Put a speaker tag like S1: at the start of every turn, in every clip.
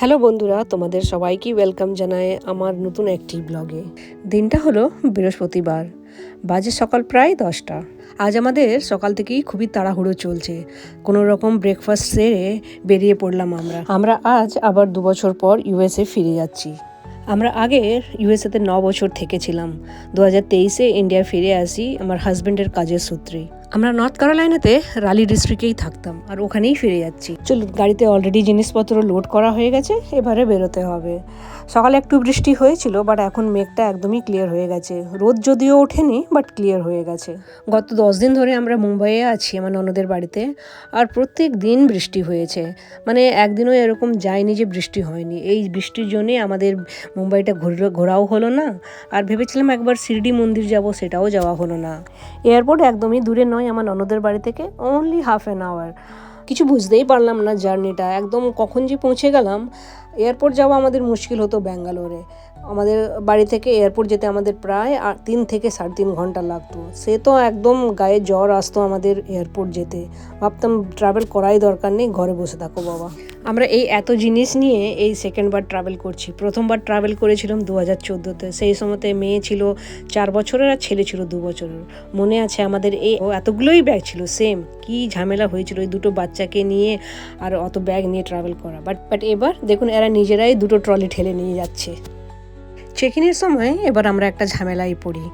S1: Hello বন্ধুরা, তোমাদের সবাইকে ওয়েলকাম জানাই আমার নতুন একটি ব্লগে। দিনটা হলো বৃহস্পতিবার, বাজে সকাল প্রায় 10টা। আজ আমাদের সকাল থেকেই খুবই তাড়াহুড়ো চলছে। কোনো রকম ব্রেকফাস্ট সেরে বেরিয়ে পড়লাম আমরা আজ আবার 2 বছর পর ইউএসএ ফিরে যাচ্ছি। আমরা আগে ইউএসএতে 9 বছর থেকেছিলাম। 2023-এ ইন্ডিয়া ফিরে আসি আমার হাজব্যান্ডের কাজের সূত্রে। আমরা নর্থ ক্যারোলাইনাতে রালি ডিস্ট্রিক্টেই থাকতাম আর ওখানেই ফিরে যাচ্ছি। চলুন, গাড়িতে অলরেডি জিনিসপত্র লোড করা হয়ে গেছে, এবারে বেরোতে হবে। সকালে একটু বৃষ্টি হয়েছিল, বাট এখন মেঘটা একদমই ক্লিয়ার হয়ে গেছে। রোদ যদিও ওঠেনি, বাট ক্লিয়ার হয়ে গেছে। গত 10 দিন ধরে আমরা মুম্বাইয়ে আছি আমার ননদের বাড়িতে, আর প্রত্যেক দিন বৃষ্টি হয়েছে। মানে একদিনও এরকম যায়নি যে বৃষ্টি হয়নি। এই বৃষ্টির জন্যে আমাদের মুম্বাইটা ঘোরাও হলো না, আর ভেবেছিলাম একবার শিরডি মন্দির যাব, সেটাও যাওয়া হলো না। এয়ারপোর্ট একদমই দূরে নয় আমার ননদের বাড়ি থেকে, অনলি হাফ অ্যান আওয়ার। কিছু বুঝতেই পারলাম না জার্নিটা, একদম কখন যে পৌঁছে গেলাম। এয়ারপোর্ট যাওয়া আমাদের মুশকিল হতো ব্যাঙ্গালোরে। আমাদের বাড়ি থেকে এয়ারপোর্ট যেতে আমাদের প্রায় 3 থেকে 3.5 ঘন্টা লাগতো। সে তো একদম গায়ে জ্বর আসতো আমাদের এয়ারপোর্ট যেতে। ভাবতাম ট্রাভেল করাই দরকার নেই, ঘরে বসে থাকো বাবা। আমরা এই এত জিনিস নিয়ে এই সেকেন্ডবার ট্রাভেল করছি। প্রথমবার ট্রাভেল করেছিলাম 2014-তে। সেই সময়তে মেয়ে ছিল 4 বছরের আর ছেলে ছিল 2 বছরের। মনে আছে আমাদের এতগুলোই ব্যাগ ছিল, সেম কি ঝামেলা হয়েছিল এই দুটো বাচ্চাকে নিয়ে আর অত ব্যাগ নিয়ে ট্রাভেল করা। বাট এবার দেখুন, এরা নিজেরাই দুটো ট্রলি ঠেলে নিয়ে যাচ্ছে। চেক ইনের সময় এবার আমরা একটা ঝামেলায় পড়ি।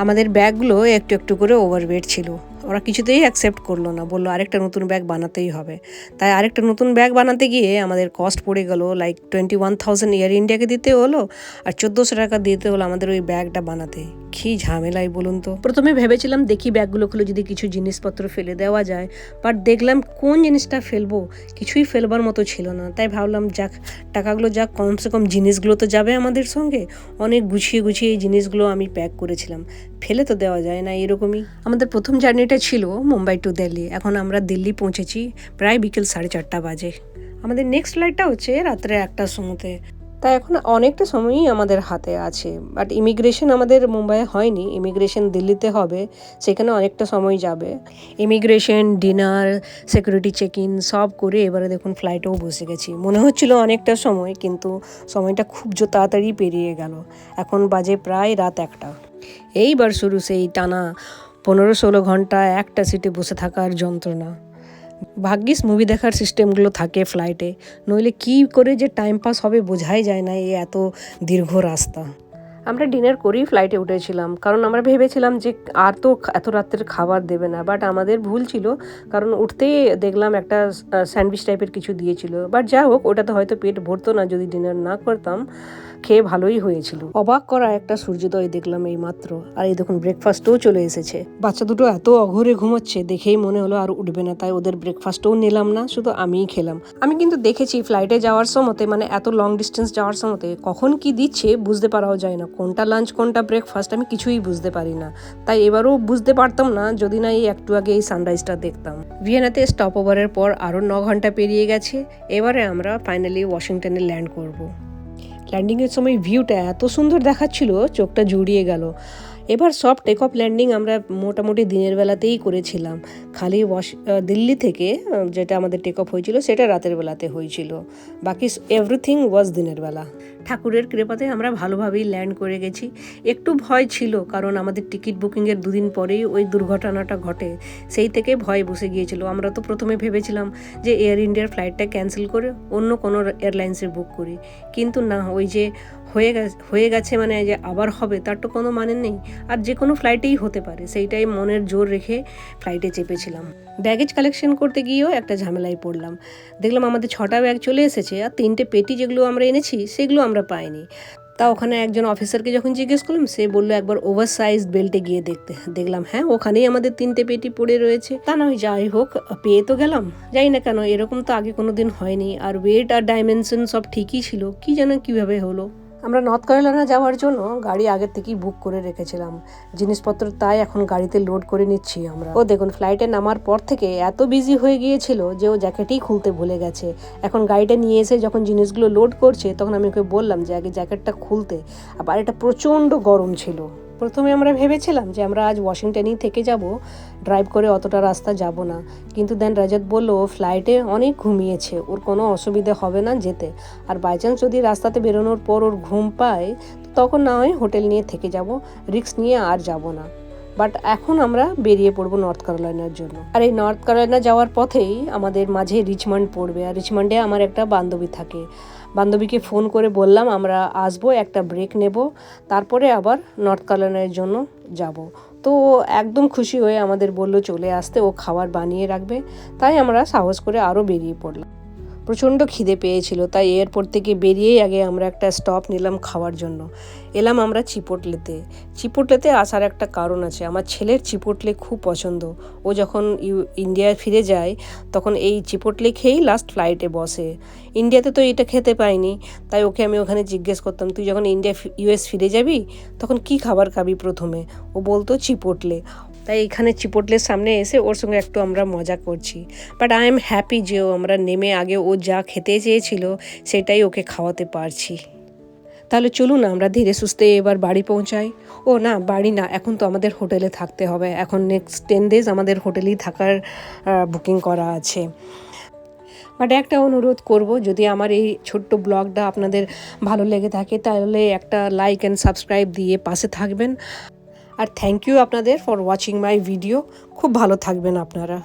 S1: আমাদের ব্যাগগুলো একটু একটু করে ওভারওয়েট ছিল। ওরা কিছুতেই অ্যাকসেপ্ট করলো না, বললো আরেকটা নতুন ব্যাগ বানাতেই হবে। তাই আরেকটা নতুন ব্যাগ বানাতে গিয়ে আমাদের কস্ট পড়ে গেল লাইক 21,000 এয়ার ইন্ডিয়াকে দিতে হলো, আর 1400 টাকা দিতে হলো আমাদের ওই ব্যাগটা বানাতে। কি ঝামেলাই বলুন তো। প্রথমে ভেবেছিলাম দেখি ব্যাগগুলো খুলে যদি কিছু জিনিসপত্র ফেলে দেওয়া যায়, বাট দেখলাম কোন জিনিসটা ফেলবো, কিছুই ফেলবার মতো ছিল না। তাই ভাবলাম যাক, টাকাগুলো যাক, কমসে কম জিনিসগুলো তো যাবে আমাদের সঙ্গে। অনেক গুছিয়ে গুছিয়ে এই জিনিসগুলো আমি প্যাক করেছিলাম, ফেলে তো দেওয়া যায় না। এরকমই আমাদের প্রথম জার্নিটা ছিল মুম্বাই টু দিল্লি। এখন আমরা দিল্লি পৌঁছেছি প্রায় বিকেল 4:30 বাজে। আমাদের নেক্সট ফ্লাইটটা হচ্ছে রাত্রে 1টার সময়তে। তাই এখন অনেকটা সময়ই আমাদের হাতে আছে। বাট ইমিগ্রেশন আমাদের মুম্বাইয়ে হয়নি, ইমিগ্রেশন দিল্লিতে হবে, সেখানে অনেকটা সময় যাবে। Immigration, dinner, security check in সব করে এবারে দেখুন ফ্লাইটেও বসে গেছি। মনে হচ্ছিল অনেকটা সময়, কিন্তু সময়টা খুব তাড়াতাড়ি পেরিয়ে গেল। এখন বাজে প্রায় রাত 1টা। এইবার শুরু সেই টানা 15-16 ঘন্টা একটা সিটে বসে থাকার যন্ত্রণা। ভাগ্যিস মুভি দেখার সিস্টেমগুলো থাকে ফ্লাইটে, নইলে কি করে যে টাইম পাস হবে বোঝাই যায় না এই এত দীর্ঘ রাস্তা। আমরা ডিনার করেই ফ্লাইটে উঠেছিলাম, কারণ আমরা ভেবেছিলাম যে আর তো এত রাত্রের খাবার দেবে না। বাট আমাদের ভুল ছিল, কারণ উঠতেই দেখলাম একটা স্যান্ডউইচ টাইপের কিছু দিয়েছিল। বাট যা হোক, ওটাতে হয়তো পেট ভরতো না যদি ডিনার না করতাম। খেয়ে ভালোই হয়েছিল। অবাক করা একটা সূর্যোদয় দেখলাম এই মাত্র। আর এই দেখুন ব্রেকফাস্টও চলে এসেছে। বাচ্চা দুটো এত অঘরে ঘুমোচ্ছে, দেখেই মনে হলো আর উঠবে না, তাই ওদের ব্রেকফাস্টও নিলাম না, শুধু আমিই খেলাম। আমি কিন্তু দেখেছি ফ্লাইটে যাওয়ার সময়তে, মানে এত লং ডিস্টেন্স যাওয়ার সময়তে কখন কি দিচ্ছে বুঝতে পারাও যায় না। কোনটা লাঞ্চ কোনটা ব্রেকফাস্ট আমি কিছুই বুঝতে পারি না। তাই এবারও বুঝতে পারতাম না যদি না এই একটু আগে এই সানরাইজটা দেখতাম। ভিয়েনাতে স্টপ ওভারের পর আরও 9 ঘন্টা পেরিয়ে গেছে। এবারে আমরা ফাইনালি ওয়াশিংটনে ল্যান্ড করব। ল্যান্ডিংয়ের সময় ভিউটা এত সুন্দর দেখাচ্ছিল, চোখটা জুড়িয়ে গেল। এবার সব টেক অফ ল্যান্ডিং আমরা মোটামুটি দিনের বেলাতেই করেছিলাম। খালি দিল্লি থেকে যেটা আমাদের টেক অফ হয়েছিল সেটা রাতের বেলাতে হয়েছিল। বাকি এভরিথিং ওয়াজ দিনের বেলা। ঠাকুরের কৃপাতে আমরা ভালোভাবেই ল্যান্ড করে গেছি। একটু ভয় ছিল, কারণ আমাদের টিকিট বুকিংয়ের 2 দিন পরেই ওই দুর্ঘটনাটা ঘটে, সেই থেকে ভয় বসে গিয়েছিল। আমরা তো প্রথমে ভেবেছিলাম যে এয়ার ইন্ডিয়ার ফ্লাইটটা ক্যান্সেল করে অন্য কোনো এয়ারলাইন্সের বুক করি, কিন্তু না, ওই যে হয়ে গেছে মানে যে আবার হবে তার তো কোনো মানে নেই। আর যে কোনো ফ্লাইটেই হতে পারে, সেইটাই মনের জোর রেখে ফ্লাইটে চেপেছিলাম। ব্যাগেজ কালেকশন করতে গিয়েও একটা ঝামেলায় পড়লাম। দেখলাম আমাদের 6টা ব্যাগ চলে এসেছে, আর 3টে পেটি যেগুলো আমরা এনেছি সেগুলো আমরা পাইনি। তা ওখানে একজন অফিসারকে যখন জিজ্ঞেস করলাম, সে বললো একবার ওভার সাইজ বেল্টে গিয়ে দেখতে। দেখলাম হ্যাঁ, ওখানেই আমাদের 3টে পেটি পড়ে রয়েছে। তা নয়, যাই হোক, পেয়ে তো গেলাম। যাই না কেন, এরকম তো আগে কোনো দিন হয়নি। আর ওয়েট আর ডাইমেনশন সব ঠিকই ছিল, কি যেন কীভাবে হলো। আমরা নর্থ ক্যারোলাইনা যাওয়ার জন্য গাড়ি আগের থেকেই বুক করে রেখেছিলাম জিনিসপত্র, তাই এখন গাড়িতে লোড করে নিচ্ছি আমরা। ও দেখুন, ফ্লাইটে নামার পর থেকে এত বিজি হয়ে গিয়েছিল যে ও জ্যাকেটই খুলতে ভুলে গেছে। এখন গাড়িটা নিয়ে এসে যখন জিনিসগুলো লোড করছে, তখন আমি ওকে বললাম যে আগে জ্যাকেটটা খুলতে। আর এটা প্রচণ্ড গরম ছিল। প্রথমে আমরা ভেবেছিলাম যে আমরা আজ ওয়াশিংটনেই থেকে যাব, ড্রাইভ করে অতটা রাস্তা যাব না। কিন্তু দেন রাজত বলল ফ্লাইটে অনেক ঘুমিয়েছে, ওর কোনো অসুবিধা হবে না যেতে, আর বাই চান্স যদি রাস্তাতে বেরোনোর পর ওর ঘুম পায় তখন না হয় হোটেল নিয়ে থেকে যাব, রিস্ক নিয়ে আর যাব না। বাট এখন আমরা বেরিয়ে পড়বো নর্থ ক্যারোলাইনার জন্য। আর এই নর্থ ক্যারোলাইনা যাওয়ার পথেই আমাদের মাঝে রিচমন্ড পড়বে, আর রিচমন্ডে আমার একটা বান্ধবী থাকে। বান্ধবীকে ফোন করে বললাম আমরা আসবো, একটা ব্রেক নেব, তারপরে আবার নর্থ ক্যারোলাইনার জন্য যাব। তো একদম খুশি হয়ে আমাদের বলল চলে আসতে, ও খাবার বানিয়ে রাখবে। তাই আমরা সাহস করে আরও বেরিয়ে পড়লাম। প্রচণ্ড খিদে পেয়েছিল, তাই এয়ারপোর্ট থেকে বেরিয়েই আগে আমরা একটা স্টপ নিলাম খাওয়ার জন্য। এলাম আমরা চিপোটলেতে আসার একটা কারণ আছে, আমার ছেলের চিপোটলে খুব পছন্দ। ও যখন ইন্ডিয়ায় ফিরে যায় তখন এই চিপোটলে খেয়েই লাস্ট ফ্লাইটে বসে। ইন্ডিয়াতে তো এটা খেতে পাইনি, তাই ওকে আমি ওখানে জিজ্ঞেস করতাম তুই যখন ইউএস ফিরে যাবি তখন কি খাবার খাবি প্রথমে, ও বলতো চিপোটলে। তাই এখানে চিপোটলের সামনে এসে ওর সঙ্গে একটু আমরা মজা করছি। বাট আই এম হ্যাপি যে আমরা নেমে আগে ও যা খেতে চেয়েছিল সেটাই ওকে খাওয়াতে পারছি। তাহলে চলুন আমরা ধীরে সুস্থে এবার বাড়ি পৌঁছাই। ও না, বাড়ি না, এখন তো আমাদের হোটেলে থাকতে হবে। এখন নেক্সট 10 days আমাদের হোটেলেই থাকার বুকিং করা আছে। বাট একটা অনুরোধ করব, যদি আমার এই ছোট্ট ব্লগটা আপনাদের ভালো লেগে থাকে তাহলে একটা লাইক অ্যান্ড সাবস্ক্রাইব দিয়ে পাশে থাকবেন। আর থ্যাংক ইউ আপনাদের ফর ওয়াচিং মাই ভিডিও। খুব ভালো থাকবেন আপনারা।